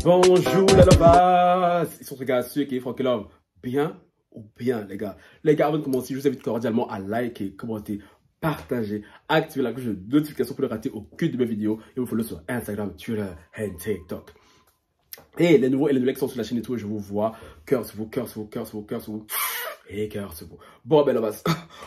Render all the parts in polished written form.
Bonjour les lovas, ils sont regards ceux qui font que l'homme bien ou bien les gars. Les gars, avant de commencer, je vous invite cordialement à liker, commenter, partager, activer la cloche de notification pour ne rater aucune de mes vidéos et vous follow sur Instagram, Twitter et TikTok. Et les nouveaux et les nouvelles qui sont sur la chaîne et tout, je vous vois, cœur sur vous, cœur sur vous, cœur sur vous, cœur sur vous. Et cœur sur vous. Bon, ben là,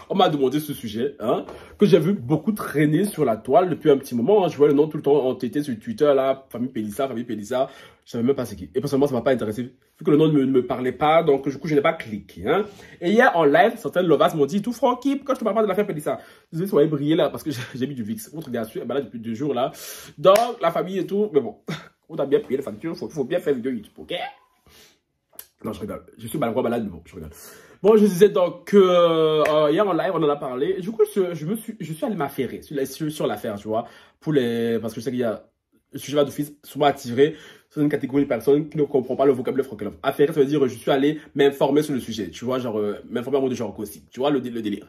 on m'a demandé ce sujet, hein, que j'ai vu beaucoup traîner sur la toile depuis un petit moment. Hein. Je vois le nom tout le temps entêté sur Twitter, là, famille Pélissa, famille Pélissa. Je savais même pas c'est qui. Et personnellement, ça m'a pas intéressé. Vu que le nom ne me parlait pas, donc du coup, je n'ai pas cliqué. Hein. Et hier, en live, certains lovas m'ont dit, tout Francky, quand je te parle pas de la famille Pélissa, je disais, soyez briller là, parce que j'ai mis du VIX. Votre gars, ben là, depuis 2 jours, là. Donc, la famille et tout, mais bon, on a bien payé les factures, faut bien faire vidéo YouTube, ok? Non, je rigole. Je suis malheureux malade, mais bon, je rigole. Bon, je disais donc hier en live, on en a parlé. Et du coup, je suis allé m'affairer sur l'affaire, tu vois. Parce que je sais qu'il y a le sujet d'office souvent attiré sur une catégorie de personnes qui ne comprennent pas le vocabulaire francophone. Affairer, ça veut dire je suis allé m'informer sur le sujet, tu vois, genre m'informer en mode genre aussi, tu vois, le délire.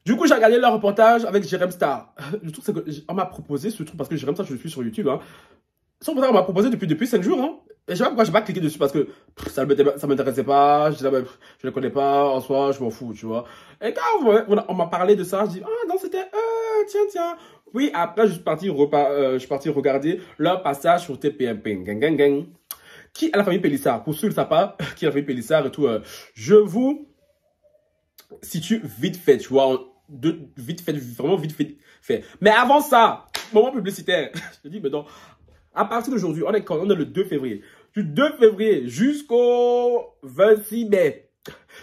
Du coup, j'ai regardé leur reportage avec Jérém Star. Le truc, c'est qu'on m'a proposé ce truc parce que Jérém Star, je le suis sur YouTube, hein. Son on m'a proposé depuis 5 jours, hein. Et je sais pas pourquoi j'ai pas cliqué dessus parce que ça m'intéressait pas. Je disais, je le connais pas, en soi, je m'en fous, tu vois. Et quand on m'a parlé de ça, je dis, ah non, c'était, tiens. Oui, après, je suis parti regarder leur passage sur TPMP, gang. Qui est la famille Pélissard? Pour ceux qui ne savent pas, qui est la famille Pélissard et tout, je vous situe vite fait, tu vois, vraiment vite fait. Mais avant ça, moment publicitaire, je dis, mais non. À partir d'aujourd'hui, on est le 2 février. Du 2 février jusqu'au 26 mai.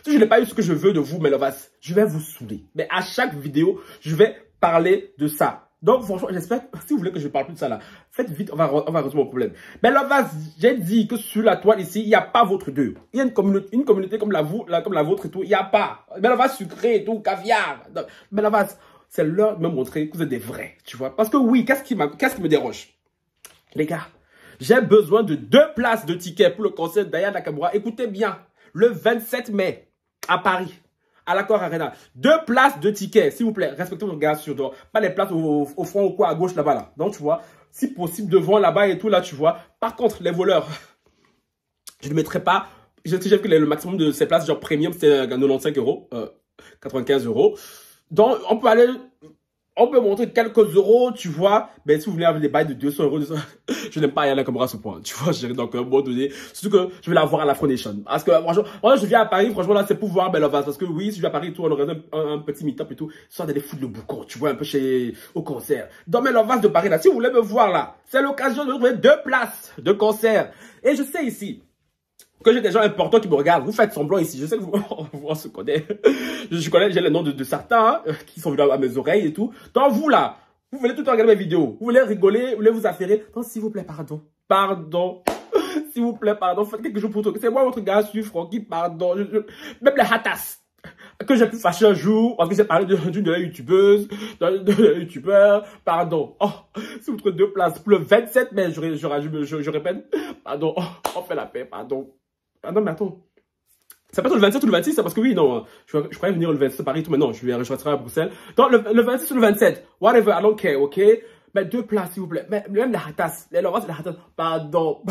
Si je n'ai pas eu ce que je veux de vous, mes lovas, je vais vous saouler. Mais à chaque vidéo, je vais parler de ça. Donc, franchement, j'espère, si vous voulez que je parle plus de ça là, faites vite, on va résoudre mon problème. Mais lovas, j'ai dit que sur la toile ici, il n'y a pas votre deux. Il y a une communauté comme la vôtre et tout, il n'y a pas. Mais lovas sucré et tout, caviar. Mais lovas, c'est l'heure de me montrer que vous êtes des vrais, tu vois. Parce que oui, qu'est-ce qui me dérange? Les gars, j'ai besoin de 2 places de tickets pour le concert d'Aya Nakamura. Écoutez bien, le 27 mai, à Paris, à l'Accor Arena. 2 places de tickets, s'il vous plaît. Respectez vos gars sur toi. Pas les places au front ou quoi, à gauche là-bas. Là. Donc, tu vois, si possible, devant là-bas et tout, là, tu vois. Par contre, les voleurs, je ne mettrai pas. Je sais que le maximum de ces places, genre premium, c'est 95 euros, 95 euros. Donc, on peut montrer quelques euros, tu vois. Mais si vous voulez avoir des bails de 200 euros, je n'aime pas Aya Nakamura à ce point. Tu vois, donc à un moment donné, surtout que je vais la voir à la Foundation. Parce que franchement, moi je viens à Paris, franchement là c'est pour voir Belovas. Parce que oui, si je viens à Paris, tout, on aurait un petit meet-up et tout. Soit d'aller foutre le boucan, tu vois, un peu au concert. Dans Belovas de Paris là, si vous voulez me voir là, c'est l'occasion de trouver 2 places de concert. Et je sais ici que j'ai des gens importants qui me regardent. Vous faites semblant ici. Je sais que on se connaît. Je connais, j'ai les noms de certains hein, qui sont venus à mes oreilles et tout. Donc vous là, vous voulez tout le temps regarder mes vidéos. Vous voulez rigoler, vous voulez vous affairer. Donc s'il vous plaît, pardon. Pardon. S'il vous plaît, pardon. Faites quelque chose pour tout. C'est moi votre gars, je suis Francky, pardon. Même les hatas que j'ai pu fâcher un jour, parce que j'ai parlé d'une de la youtubeuse, de youtubeur, pardon. Oh, si vous trouvez 2 places pour le 27 mai, je répète, pardon, oh, on fait la paix, pardon. Ah non, mais attends. C'est pas le 27 ou le 26, c'est parce que oui, non. Je croyais venir le 27 à Paris, tout, mais non, je resterai à Bruxelles. Donc, le 26 ou le 27, whatever, I don't care, ok? Mais 2 places, s'il vous plaît. Mais même les hatas, les lovas, les hatas, pardon,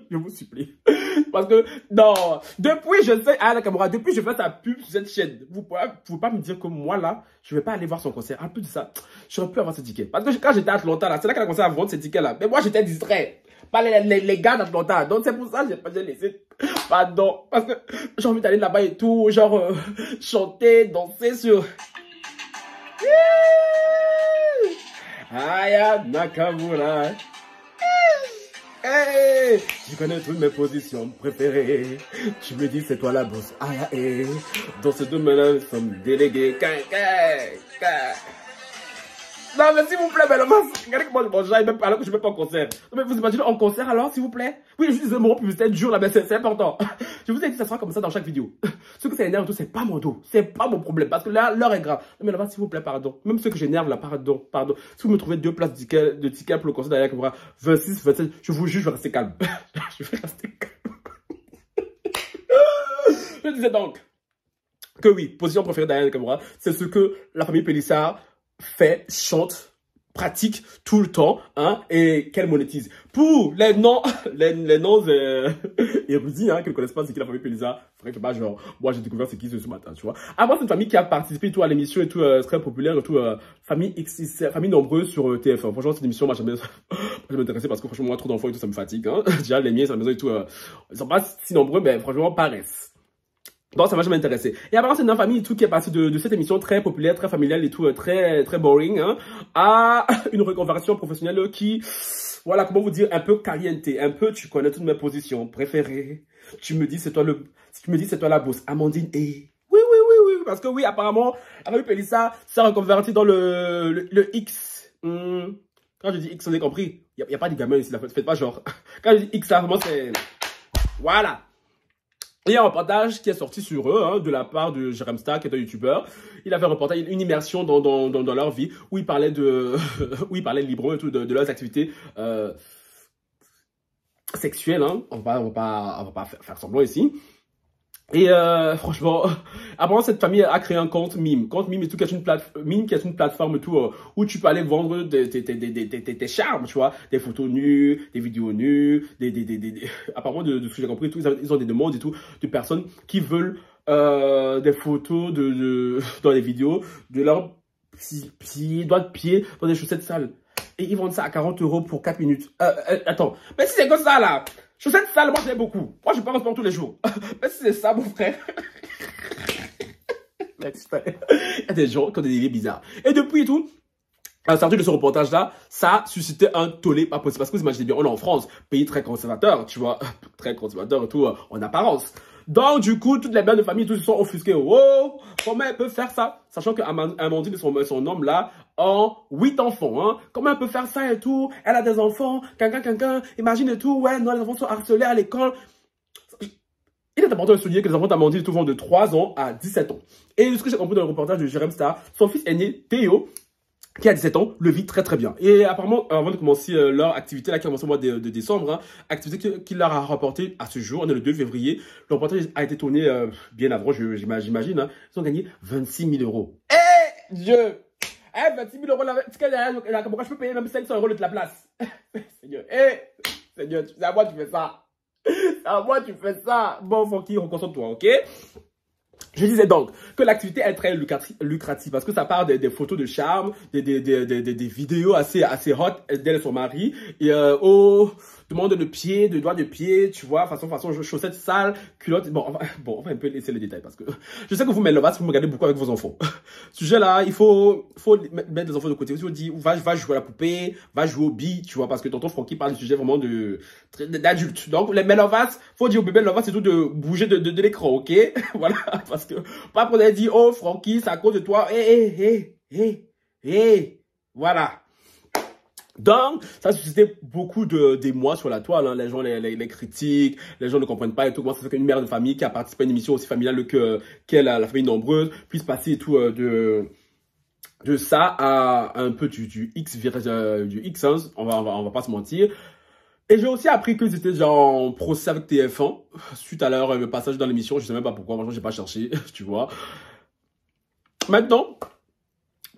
je vous supplie. Parce que, non, depuis, je sais, Aya Nakamura, depuis, je fais sa pub sur cette chaîne. Vous pouvez pas me dire que moi, là, je vais pas aller voir son concert. En plus de ça, j'aurais pu avoir ce ticket. Parce que quand j'étais à Atlanta, là, c'est là qu'elle a commencé à vendre ces tickets-là. Mais moi, j'étais distrait. Pas les gars d'Atlanta. Donc, c'est pour ça que j'ai laissé. Pardon. Parce que j'ai envie d'aller là-bas et tout. Genre, chanter, danser sur. Aya Nakamura. Hey, je connais toutes mes positions préférées. Tu me dis c'est toi la boss. Aya, hey. Dans ce domaine-là, nous sommes délégués. Non, mais s'il vous plaît, mais regardez comment je mange, même alors que je ne vais pas en concert. Non, mais vous imaginez en concert alors, s'il vous plaît? Oui, je disais mon publicité dur là, mais c'est important. Je vous ai dit que ça sera comme ça dans chaque vidéo. Ce que ça énerve, c'est pas mon dos. C'est pas mon problème. Parce que là, l'heure est grave. Non, mais là-bas, s'il vous plaît, pardon. Même ceux que j'énerve là, pardon. Si vous me trouvez 2 places de tickets pour le concert d'Aya Nakamura, 26, 27, je vous jure, je vais rester calme. Je vais rester calme. Je disais donc que oui, position préférée d'Aya Nakamura, c'est ce que la famille Pélissard fait, chante, pratique tout le temps, hein, et qu'elle monétise. Pour les noms, les noms érudits, hein, qui ne connaissent pas c'est qui la famille Pelisa, faudrait que bah, genre, moi j'ai découvert c'est qui ce matin, tu vois. Moi c'est une famille qui a participé tout à l'émission et tout, très populaire et tout, famille famille nombreuse sur TF1. Franchement, cette émission, moi jamais, je m'intéressais parce que franchement, moi trop d'enfants et tout, ça me fatigue, hein. Déjà, les miens, à la maison et tout, ils sont pas si nombreux, mais franchement, paraissent. Donc, ça m'a jamais intéressé. Et apparemment, c'est une famille et tout qui est passée de cette émission très populaire, très familiale et tout, très boring, hein, à une reconversion professionnelle qui, voilà, comment vous dire, un peu caliente, un peu, tu connais toutes mes positions préférées. Tu me dis, c'est toi la boss, Amandine et... Oui, parce que oui, apparemment, Arabi Pelissa s'est reconverti dans le X. Quand je dis X, on a compris. Il n'y a pas de gamin ici, faites pas genre. Quand je dis X, là, vraiment, c'est... Voilà. Il y a un reportage qui est sorti sur eux, hein, de la part de Jérém Star, qui est un youtubeur. Il a fait un reportage, une immersion dans leur vie, où il parlait où il parlait librement et tout, de leurs activités, sexuelles, hein. On va pas faire semblant ici. Et franchement, apparemment cette famille a créé un compte Mime et tout, qui est une plateforme et tout, où tu peux aller vendre tes charmes, tu vois, des photos nues, des vidéos nues, apparemment de ce que j'ai compris, tout, ils ont des demandes et tout de personnes qui veulent des photos dans les vidéos de leurs doigts de pied dans des chaussettes sales. Et ils vendent ça à 40 € pour 4 minutes. Attends, mais si c'est comme ça là. Chaussettes sales, moi j'aime beaucoup. Moi je peux pas sport tous les jours. Mais si c'est ça, mon frère. Il y a des gens qui ont des délires bizarres. Et depuis et tout, à la sortie de ce reportage-là, ça a suscité un tollé pas possible. Parce que vous imaginez bien, on est en France, pays très conservateur, tu vois, très conservateur et tout, en apparence. Donc, du coup, toutes les mères de famille, tous se sont offusqués. Oh, comment elle peut faire ça? Sachant qu'Amandine et son homme là ont 8 enfants, hein. Comment elle peut faire ça et tout? Elle a des enfants, imagine et tout, ouais, non, les enfants sont harcelés à l'école. Il est important de souligner que les enfants d'Amandine et tout vont de 3 ans à 17 ans. Et ce que j'ai compris dans le reportage de Jérém Star, son fils aîné, Théo, qui a 17 ans, le vit très très bien. Et apparemment, avant de commencer leur activité, là, qui a commencé au mois de décembre, hein, activité qu'il leur a rapporté à ce jour, on est le 2 février. Le reportage a été tourné bien avant, j'imagine. Hein. Ils ont gagné 26 000 €. Eh Dieu! Eh, 26 000 €, pourquoi je peux payer même 500 € de la place? Seigneur, Seigneur, c'est à moi tu fais ça. C'est à moi tu fais ça. Bon, Fonky, reconcentre-toi, ok? Je disais donc que l'activité est très lucrative parce que ça part des photos de charme, des vidéos assez hot d'elle et son mari, et demande de pied, de doigts de pied, tu vois, façon chaussettes sales, culottes. Bon, on va un peu laisser les détails parce que je sais que vous Mélovas, vous me regardez beaucoup avec vos enfants. Sujet là, il faut mettre les enfants de côté. Vous dit, va jouer à la poupée, va jouer au billes, tu vois, parce que tonton Francky parle du sujet vraiment d'adulte. Donc les Mélovas, faut dire au bébé Mélovas, c'est tout de bouger de l'écran, ok? Voilà, parce que pas pour dire, oh Francky, c'est à cause de toi. Voilà. Donc, ça a suscité beaucoup d'émoi sur la toile, hein. Les gens les critiquent, les gens ne comprennent pas et tout. Comment ça fait qu'une mère de famille qui a participé à une émission aussi familiale qu'est la famille nombreuse puisse passer et tout de ça à un peu du X, hein, on va pas se mentir. Et j'ai aussi appris qu'ils étaient déjà en procès avec TF1 suite à leur passage dans l'émission. Je sais même pas pourquoi, moi j'ai pas cherché, tu vois. Maintenant,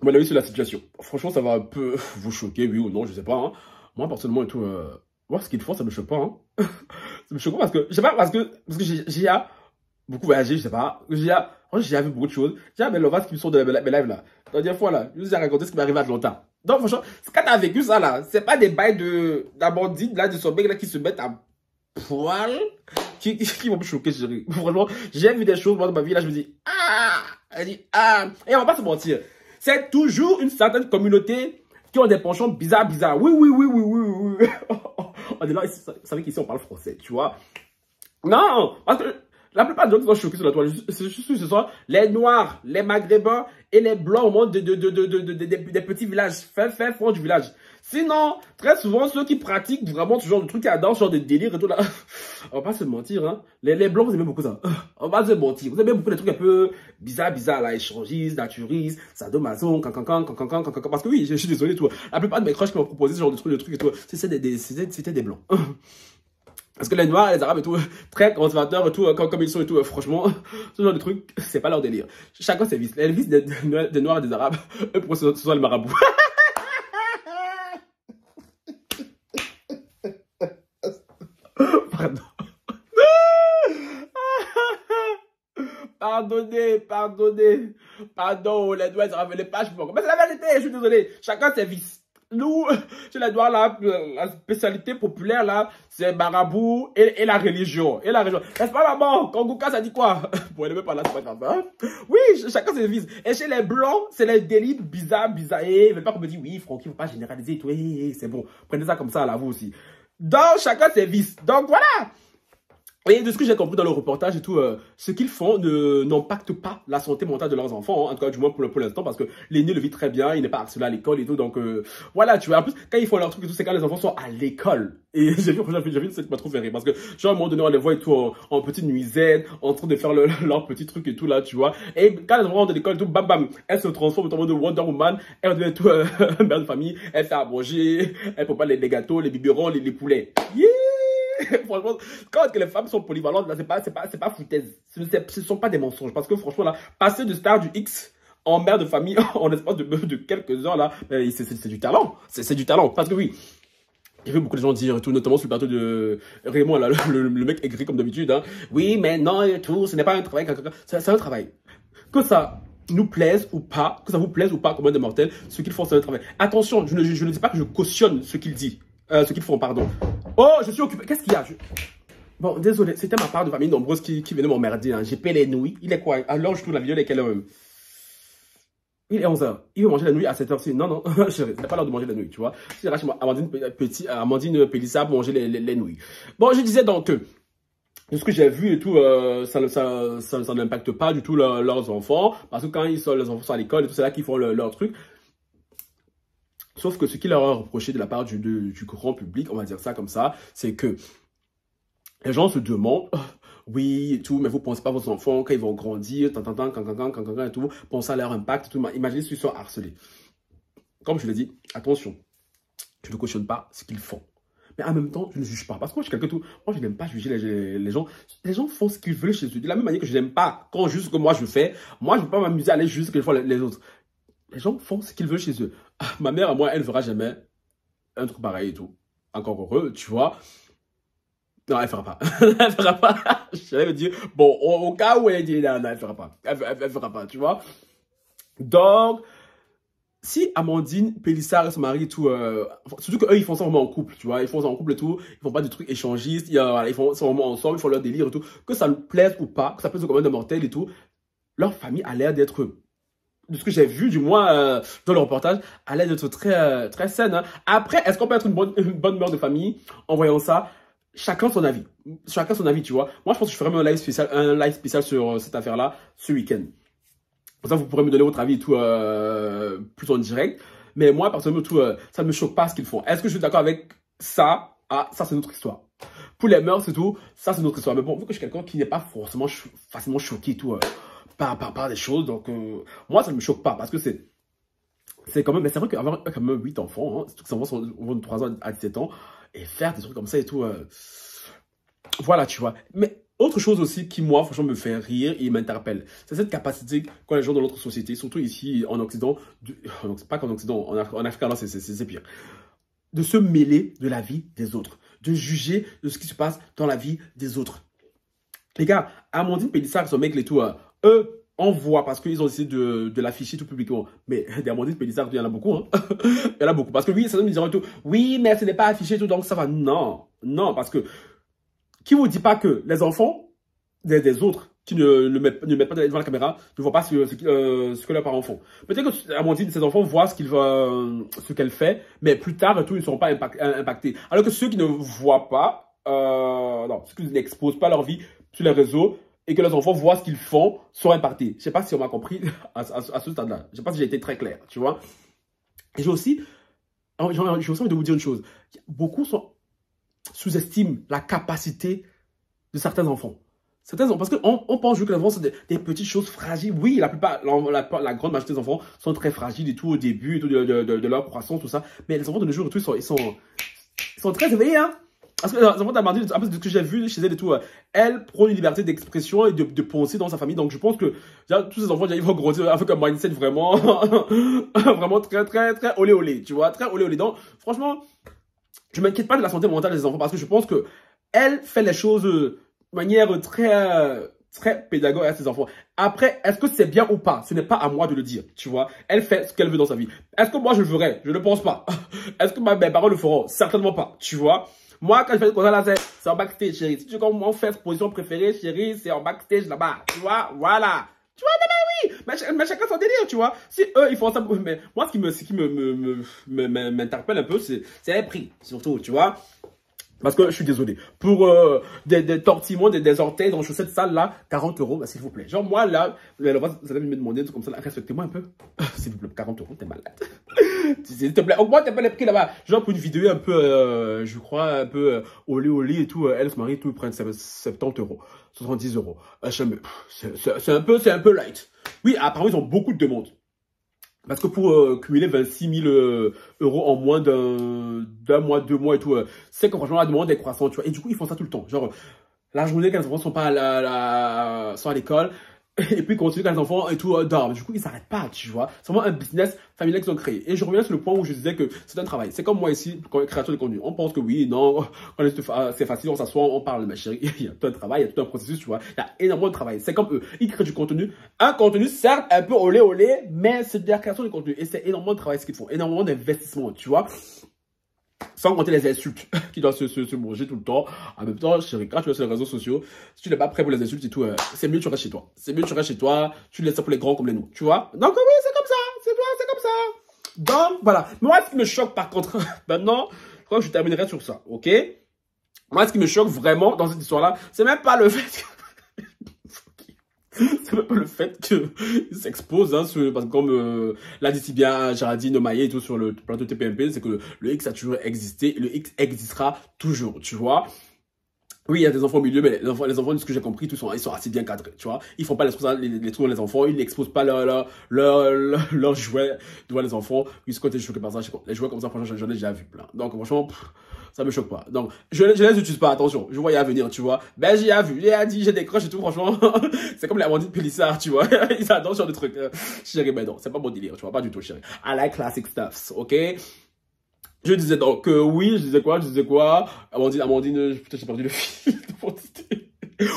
mon avis sur la situation. Franchement, ça va un peu vous choquer, oui ou non, je sais pas. Hein. Moi, personnellement et tout, moi, ce qu'ils font, ça me choque pas. Hein. Ça me choque pas parce que, je sais pas, parce que j'ai beaucoup voyagé, je sais pas. J'ai vu beaucoup de choses. J'ai mes lovas qui me sont de mes lives là. La dernière fois là, je vous ai raconté ce qui m'est arrivé à Atlanta. Donc, franchement, quand t'as vécu ça là, c'est pas des bails d'abandonne là, de son mec là qui se mettent à poil, qui vont me choquer, chérie. Franchement, j'ai vu des choses, moi, dans ma vie là, je me dis, elle dit, et on va pas se mentir. C'est toujours une certaine communauté qui ont des penchants bizarres. Oui. On est là, vous savez qu'ici on parle français, tu vois. Non, parce que la plupart des gens qui sont choqués sur la toile, ce sont les Noirs, les Maghrébins et les Blancs au monde des petits villages, fin fond du village. Sinon, très souvent, ceux qui pratiquent vraiment ce genre de trucs, qui adorent ce genre de délire et tout là, on va pas se mentir, hein. Les Blancs, vous aimez beaucoup ça. On va pas se mentir. Vous aimez beaucoup les trucs un peu bizarres là, échangistes, naturistes, sadomaso, parce que oui, je suis désolé, tout. La plupart de mes crushs qui m'ont proposé ce genre de trucs et tout, c'était des Blancs. Parce que les Noirs, les Arabes et tout, très conservateurs et tout, comme ils sont et tout, franchement, ce genre de trucs, c'est pas leur délire. Chacun ses vices. Les vices des Noirs et des Arabes, eux, pour eux, ce sont les marabouts. Pardonnez, pardonnez. Pardon, les doigts, ça ravalait pas, je sais pas. Mais c'est la vérité, je suis désolé. Chacun ses vices. Nous, chez les doigts, là, la spécialité populaire, là, c'est marabout et la religion. Et la religion. N'est-ce pas là-bas? Kangouka, ça dit quoi? Bon, elle est même pas là, c'est pas grave. Hein? Oui, chacun ses vices. Et chez les blancs, c'est les délits bizarres. Et ils veulent pas qu'on me dise, oui, Francky, faut pas généraliser et tout. C'est bon. Prenez ça comme ça, là, vous aussi. Donc, chacun ses vices. Donc, voilà. Et de ce que j'ai compris dans le reportage et tout, ce qu'ils font n'impacte pas la santé mentale de leurs enfants, hein, en tout cas du moins pour l'instant, parce que l'aîné le vit très bien, il n'est pas harcelé à l'école et tout, donc voilà, tu vois. En plus, quand ils font leur truc et tout, c'est quand les enfants sont à l'école. Et j'ai vu ça m'a trop fait rire, parce que genre à un moment donné, on les voit et tout en petite nuisette, en train de faire leur petit truc et tout là, tu vois. Et quand les enfants rentrent de l'école et tout, bam bam, elle se transforme en mode Wonder Woman, elle devient tout mère de famille, elle fait à manger, elle prépare les gâteaux, les biberons, les poulets. Yeah. Franchement, quand les femmes sont polyvalentes, là, c'est pas foutaise. Ce ne sont pas des mensonges. Parce que franchement, là, passer de star du X en mère de famille en l'espace de quelques heures, là, c'est du talent. C'est du talent. Parce que oui, j'ai vu beaucoup de gens dire, tout, notamment sur le plateau de Raymond, là, le mec aigri comme d'habitude. Hein. Oui, mais non, et tout, ce n'est pas un travail. C'est un travail. Que ça nous plaise ou pas, que ça vous plaise ou pas, comme un des mortels, ce qu'ils font, c'est un travail. Attention, je ne dis pas que je cautionne ce qu'ils disent. Ce qu'ils font, pardon. Oh, je suis occupé. Qu'est-ce qu'il y a? Bon, désolé, c'était ma part de famille nombreuse qui venait m'emmerder. Hein. J'ai payé les nouilles. Il est quoi? Alors, je trouve la vidéo, il est quelle heure? Il est 11h. Il veut manger la nuit à 7h. Non, non, c'est pas l'heure de manger la nuit, tu vois. C'est là chez moi, Amandine Pélissa pour manger les nouilles. Bon, je disais donc que de ce que j'ai vu et tout, ça n'impacte pas du tout leurs enfants. Parce que quand les enfants sont à l'école et tout, c'est là qu'ils font leur truc. Sauf que ce qu'il leur a reproché de la part du grand public, on va dire ça comme ça, c'est que les gens se demandent, oui et tout, mais vous pensez pas à vos enfants quand ils vont grandir, et tout, pensez à leur impact, tout. Imaginez s'ils sont harcelés. Comme je l'ai dit, attention, je ne cautionne pas ce qu'ils font. Mais en même temps, je ne juge pas. Parce que moi, je suis quelqu'un tout. Moi, je n'aime pas juger les gens. Les gens font ce qu'ils veulent chez eux. De la même manière que je n'aime pas quand juste que moi je fais. Moi, je ne vais pas m'amuser à aller juger ce que font les autres. Les gens font ce qu'ils veulent chez eux. Ma mère, moi, elle ne fera jamais un truc pareil et tout. Encore heureux, tu vois. Non, elle ne fera pas. Elle ne fera pas. J'allais me dire, bon, au cas où elle dit, non, elle ne fera pas. Elle ne fera pas, tu vois. Donc, si Amandine Pélissard et son mari et tout, surtout qu'eux, ils font ça vraiment en couple, tu vois. Ils font ça en couple et tout. Ils font pas de trucs échangistes. Ils font ça vraiment ensemble. Ils font leur délire et tout. Que ça nous plaise ou pas, que ça plaise au commun des mortels et tout. Leur famille a l'air d'être, de ce que j'ai vu, du moins, dans le reportage, a l'air d'être très, très saine. Hein. Après, est-ce qu'on peut être une bonne mère de famille en voyant ça? Chacun son avis. Chacun son avis, tu vois. Moi, je pense que je ferai même un live spécial sur cette affaire-là ce week-end. Comme ça, vous pourrez me donner votre avis et tout, plus en direct. Mais moi, personnellement, tout, ça ne me choque pas ce qu'ils font. Est-ce que je suis d'accord avec ça? Ah, ça, c'est notre histoire. Pour les mœurs et tout, ça, c'est notre histoire. Mais bon, vu que je suis quelqu'un qui n'est pas forcément facilement choqué et tout, par des choses, donc moi, ça ne me choque pas. Parce que c'est quand même, mais c'est vrai qu'avoir quand même 8 enfants, hein, surtout que ces enfants vont de 3 ans à 17 ans, et faire des trucs comme ça et tout, voilà, tu vois. Mais autre chose aussi qui, moi, franchement, me fait rire et m'interpelle, c'est cette capacité qu'ont les gens dans notre société, surtout ici en Occident, pas qu'en Occident, en Afrique, là, c'est pire, de se mêler de la vie des autres, de juger de ce qui se passe dans la vie des autres. Les gars, Amandine Pélissard, son mec, les tout, eux, on voit parce qu'ils ont essayé de l'afficher tout publiquement. Mais des Amandine Pélissard, il y en a beaucoup. Hein. Il y en a beaucoup. Parce que oui, ça me diront tout. Oui, mais ce n'est pas affiché tout, donc ça va. Non, non, parce que qui vous dit pas que les enfants des autres qui ne mettent pas devant la caméra ne voient pas ce que leurs parents font. Peut-être que Amandine, ses enfants voient ce qu'elle fait, mais plus tard, tout, ils ne seront pas impactés. Alors que ceux qui ne voient pas, non, ceux qui n'exposent pas leur vie sur les réseaux, et que les enfants voient ce qu'ils font, sont impactés. Je ne sais pas si on m'a compris à ce stade-là. Je ne sais pas si j'ai été très clair, tu vois. Et j'ai aussi envie de vous dire une chose. Beaucoup sous-estiment la capacité de certains enfants. Parce qu'on pense que les enfants sont des petites choses fragiles. Oui, la grande majorité des enfants sont très fragiles et tout au début et tout de leur croissance, tout ça. Mais les enfants de nos jours, ils sont très éveillés, hein. Parce que les enfants d'Amandine, un peu de ce que j'ai vu chez elle et tout, elle prend une liberté d'expression et de penser dans sa famille. Donc je pense que tous ces enfants, ils vont grandir avec un mindset vraiment, vraiment très, très, très olé olé, tu vois, très olé olé. Donc franchement, je ne m'inquiète pas de la santé mentale des enfants parce que je pense que elle fait les choses de manière très, très pédagogue avec ses enfants. Après, est-ce que c'est bien ou pas? Ce n'est pas à moi de le dire, tu vois. Elle fait ce qu'elle veut dans sa vie. Est-ce que moi, je le ferais? Je ne pense pas. Est-ce que mes parents le feront? Certainement pas, tu vois. Moi, quand je fais comme ça, là, c'est en backstage, chérie. Si tu veux comment faire position préférée, chérie, c'est en backstage là-bas, tu vois. Voilà. Tu vois, oui, mais chacun son délire, tu vois. Si eux, ils font ça, mais moi, ce qui m'interpelle un peu, c'est les prix, surtout, tu vois. Parce que je suis désolé. Pour des tortillons, des orteils dans chaussettes sales là, 40 €, bah, s'il vous plaît. Genre moi là, vous allez me demander comme ça, respectez-moi un peu. S'il vous plaît, 40 €, t'es malade. S'il te plaît, augmente un peu les prix là-bas. Genre pour une vidéo un peu, je crois, un peu olé et tout, elle se marie, tout, ils prennent 70 €, 70 €. C'est un peu light. Oui, apparemment ils ont beaucoup de demandes. Parce que pour cumuler 26 000 € en moins d'un mois, 2 mois et tout, c'est que franchement la demande est croissante, tu vois. Et du coup, ils font ça tout le temps. Genre, la journée quand les enfants sont pas sont à l'école, et puis ils continuent quand les enfants et tout dorment. Du coup, ils s'arrêtent pas, tu vois. C'est vraiment un business familial qu'ils ont créé. Et je reviens sur le point où je disais que c'est un travail. C'est comme moi ici, créateur de contenu. On pense que oui, non, c'est facile, on s'assoit, on parle, ma chérie. Il y a tout un travail, il y a tout un processus, tu vois. Il y a énormément de travail. C'est comme eux. Ils créent du contenu. Un contenu, certes, un peu olé, mais c'est de la création de contenu. Et c'est énormément de travail ce qu'ils font. Énormément d'investissement, tu vois. Sans compter les insultes qui doivent se manger tout le temps. En même temps, chérie, quand tu es sur les réseaux sociaux, si tu n'es pas prêt pour les insultes et tout, c'est mieux que tu restes chez toi. C'est mieux que tu restes chez toi, tu laisses ça pour les grands comme les nous, tu vois. Donc oui, c'est comme ça, c'est comme ça. Donc voilà. Moi, ce qui me choque par contre, maintenant, je crois que je terminerai sur ça, ok? Moi, ce qui me choque vraiment dans cette histoire-là, c'est même pas le fait que... C'est même pas le fait qu'il s'expose, hein, parce que comme l'a dit si bien Géraldine Maillet et tout sur le plateau TPMP, c'est que le X a toujours existé et le X existera toujours, tu vois. Oui, il y a des enfants au milieu, mais les enfants, de ce que j'ai compris, ils sont assez bien cadrés, tu vois. Ils font pas les trucs dans les enfants, ils n'exposent pas leurs jouets devant les enfants. Oui, ce côté choqué par ça, les jouets comme ça, franchement, j'en ai déjà vu plein. Donc, franchement, ça me choque pas. Donc, je les utilise pas, attention. Je voyais à venir, tu vois. Ben, j'ai vu, j'ai des crushs et tout, franchement. C'est comme les Amandine Pélissard, tu vois. Ils adorent ce genre de trucs. Chérie, ben non, c'est pas mon délire, tu vois, pas du tout, chérie. I like classic stuffs, ok? Je disais donc oui, je disais quoi? Amandine, putain, j'ai perdu le fil d'identité.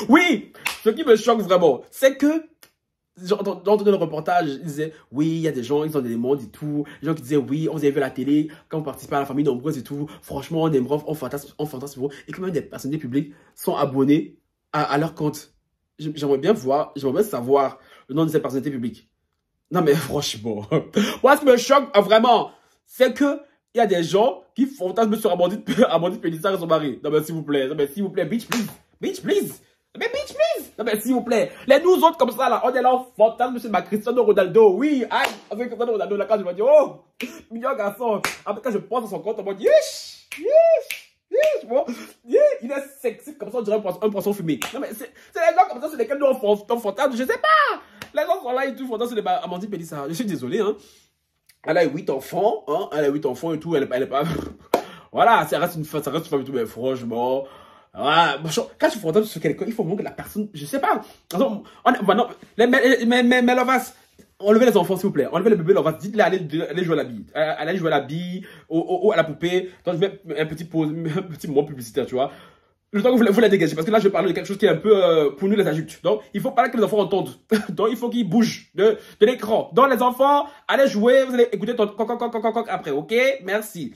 Oui, ce qui me choque vraiment, c'est que j'ai entendu le reportage, ils disaient oui, il y a des gens, ils ont des demandes et tout. Les gens qui disaient oui, on vous avez vu à la télé, quand vous participez à la famille nombreuse et tout. Franchement, on aimerait, on fantasme. Et que même des personnalités publiques sont abonnés à leur compte. J'aimerais bien savoir le nom de ces personnalités publiques. Non mais franchement, moi ce qui me choque vraiment, c'est que il y a des gens qui fantasment sur Amandine Pélissard et son mari. Non mais s'il vous plaît, bitch please. Bitch please. Mais bitch please. Non mais s'il vous plaît. Les nous autres comme ça là, on est là, on fantasme sur ma Cristiano Ronaldo. Oui, aïe, avec Cristiano Ronaldo, là quand je me dis, oh, mignon garçon. Après quand je pense à son compte, on me dit, bon, il est sexy comme ça, on dirait un poisson fumé. Non mais c'est les gens comme ça sur lesquels nous on fantasme, je sais pas. Les gens sont là et tout, fantasme sur Amandine Pélissard. Je suis désolé, hein. Elle a 8 enfants, hein, elle a 8 enfants et tout, elle est pas... Voilà, ça reste une femme et tout, mais franchement... Voilà, quand tu fantasmes sur quelqu'un, il faut vraiment que la personne... Je sais pas. Attends, mais Lovas, enlevez les enfants, s'il vous plaît. Enlevez les bébés, Lovas. Dites-les aller jouer à la bille. Aller jouer à la bille, à la poupée. Donc, je mets un petit moment publicitaire, tu vois. Le temps que vous la dégagez, parce que là, je parle de quelque chose qui est un peu pour nous les adultes. Donc, il faut pas que les enfants entendent. Donc, il faut qu'ils bougent de l'écran. Donc, les enfants, allez jouer, vous allez écouter ton coq après, ok? Merci.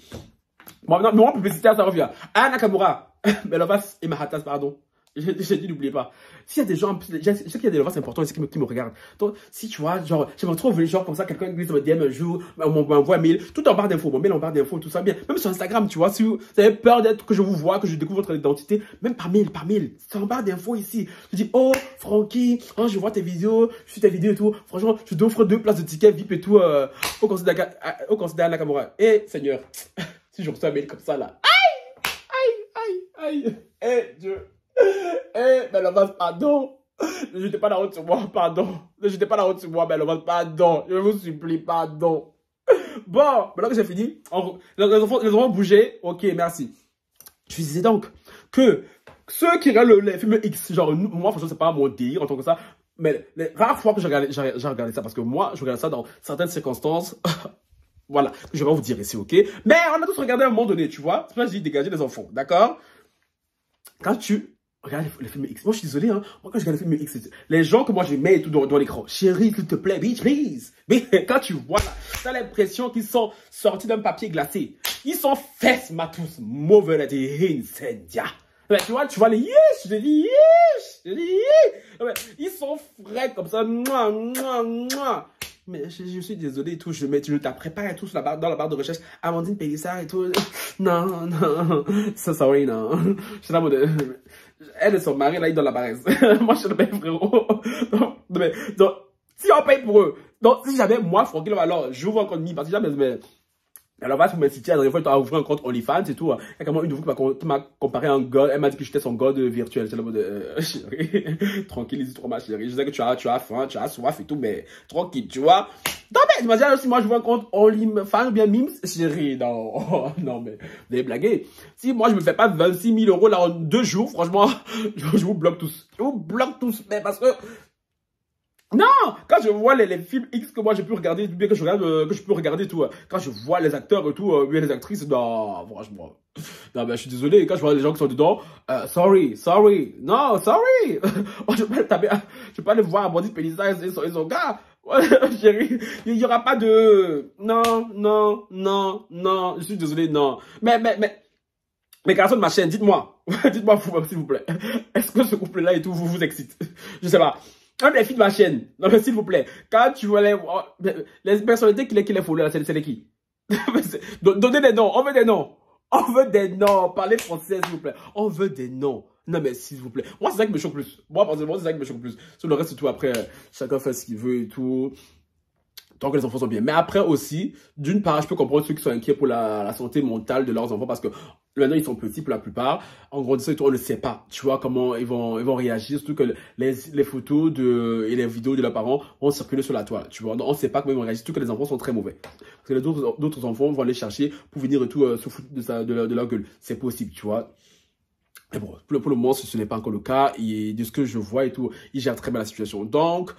Bon, maintenant, moment publicitaire, ça revient. Ah, Nakamura. Mais Lovas et Mahatas, pardon. J'ai dit, n'oubliez pas. S'il y a des gens, je sais qu'il y a des Lovas importants ici qui me regardent. Donc, si tu vois, genre, j'aimerais trop voir, genre, comme ça, quelqu'un glisse me DM un jour, on m'envoie un mail, tout en barre d'infos, mon mail en barre d'infos, tout ça bien. Même sur Instagram, tu vois, si vous avez peur d'être, que je vous vois, que je découvre votre identité, même par mail. C'est en barre d'infos ici. Je dis, oh, Francky, oh, je vois tes vidéos, je suis tes vidéos et tout. Franchement, je t'offre 2 places de ticket VIP et tout, au considère Nakamura. Et, Seigneur, si je reçois un mail comme ça, là. Aïe. Eh, Dieu. Mais Lovas, pardon. Ne jetez pas la honte sur moi, pardon. Ne jetez pas la honte sur moi, mais Lovas, pardon. Je vous supplie, pardon. Bon, maintenant que j'ai fini, les enfants ont bougé. Ok, merci. Je disais donc que ceux qui regardent les films X, genre, moi, franchement, c'est pas mon délire en tant que ça. Mais les rares fois que j'ai regardé ça, parce que moi, je regarde ça dans certaines circonstances. Voilà, je vais vous dire ici, ok? Mais on a tous regardé à un moment donné, tu vois? C'est pour ça que j'ai dit dégager les enfants, d'accord? Quand tu Regarde les films X. Moi, je suis désolé, hein. Moi, quand je regarde les films X, les gens que moi je mets et tout dans l'écran. Chérie, s'il te plaît, bitch, please. Mais quand tu vois là, t'as l'impression qu'ils sont sortis d'un papier glacé. Ils sont fesses, matus, mauvais, des incendia. Ouais, tu vois les yish, je dis yish. Ouais, ils sont frais comme ça. Mouah, mouah, mouah. Mais je suis désolé et tout, je t'apprépare et tout sur dans la barre de recherche. Amandine Pélissard et tout. Non, non. Ça, sorry, non. Je suis là, elle et son mari, là, ils donnent la paresse. Moi, je le paye, frérot. Donc, si on paye pour eux, donc, si jamais, moi, Francky, alors, j'ouvre un compte mi, parce que jamais, mais, alors, va sur mon site, la dernière fois, tu as ouvert un compte OnlyFans et tout. Il y a quand même une qui m'a comparé à un god. Elle m'a dit que j'étais son god virtuel. C'est le mode chérie, tranquille, dis-toi, ma chérie. Je sais que tu as faim, tu as soif et tout, mais tranquille, tu vois. Non, mais, imagine si moi, je vois un compte OnlyFans ou bien Mims, chérie, non, non, mais, vous avez blagué. Si moi, je me fais pas 26 000 € là en 2 jours, franchement, je vous bloque tous. Je vous bloque tous, mais parce que, non, quand je vois les films X que moi j'ai pu regarder, bien que je regarde, que je peux regarder tout, quand je vois les acteurs et tout, bien les actrices, non, franchement, non, ben je suis désolé, quand je vois les gens qui sont dedans, sorry, non, sorry, je peux pas aller voir Amandine Pélissard et son gars, chérie, il y aura pas de, non, je suis désolé, non, mais garçons de ma chaîne, dites-moi, dites-moi s'il vous plaît, est-ce que ce couple-là et tout vous excite? Je sais pas. Un des filles de ma chaîne, non mais s'il vous plaît, quand tu vois les personnalités qui les follow là, c'est les qui? Donnez des noms, on veut des noms. On veut des noms, parlez français s'il vous plaît. On veut des noms. Non mais s'il vous plaît. Moi c'est ça qui me choque plus. Moi personnellement c'est ça qui me choque plus. Sur le reste tout après, chacun fait ce qu'il veut et tout. Tant que les enfants sont bien. Mais après aussi, d'une part, je peux comprendre ceux qui sont inquiets pour la santé mentale de leurs enfants parce que maintenant, ils sont petits pour la plupart. En grandissant et tout, on ne sait pas, tu vois, comment ils vont réagir. Surtout que les photos et les vidéos de leurs parents vont circuler sur la toile, tu vois. Donc, on ne sait pas comment ils vont réagir. Surtout que les enfants sont très mauvais. Parce que les d'autres enfants vont aller chercher pour venir et tout se foutre de leur gueule. C'est possible, tu vois. Mais bon, pour le moment, ce n'est pas encore le cas. Et de ce que je vois et tout, ils gèrent très bien la situation. Donc,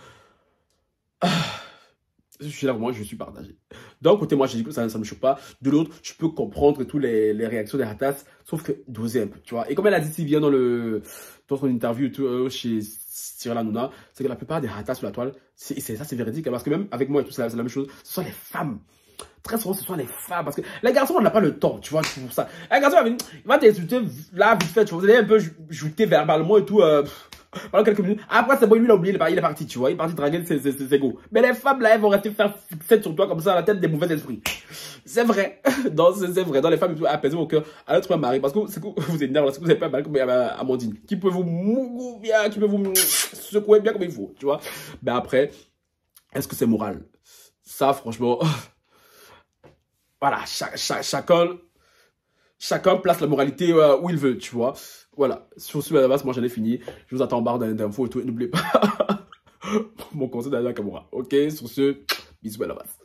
je suis là, moi, je suis partagé. D'un côté, moi, je dis que ça ne me choque pas. De l'autre, je peux comprendre tous les réactions des Hatas, sauf que doser un peu, tu vois. Et comme elle a dit si bien dans son interview chez Cyril Hanouna, c'est que la plupart des Hatas sur la toile, c'est véridique. Parce que même avec moi et tout, c'est la même chose. Ce sont les femmes. Très souvent, ce sont les femmes. Parce que les garçons, on n'a pas le temps, tu vois, pour ça. Un garçon, il va t'insulter là, vite fait, tu vois. Vous allez un peu jouter verbalement et tout. Pendant quelques minutes. Après, c'est bon, lui, il a oublié, il est parti, tu vois. Il est parti draguer ses go. Mais les femmes, là, elles vont rester faire fixette sur toi comme ça à la tête des mauvais esprits. C'est vrai. C'est vrai. Dans les femmes, il faut apaiser vos cœurs à notre mari. Parce que c'est que vous énerve, parce que vous n'avez pas un mari comme Amandine. Qui peut vous mouiller bien, qui peut vous secouer bien comme il faut, tu vois. Mais après, est-ce que c'est moral? Ça, franchement, voilà, chacun place la moralité où il veut, tu vois. Voilà, sur ce, à la base, moi j'en ai fini. Je vous attends en barre d'infos et tout. N'oubliez pas mon conseil d'Alain Kamura. Ok, sur ce, bisous à la base.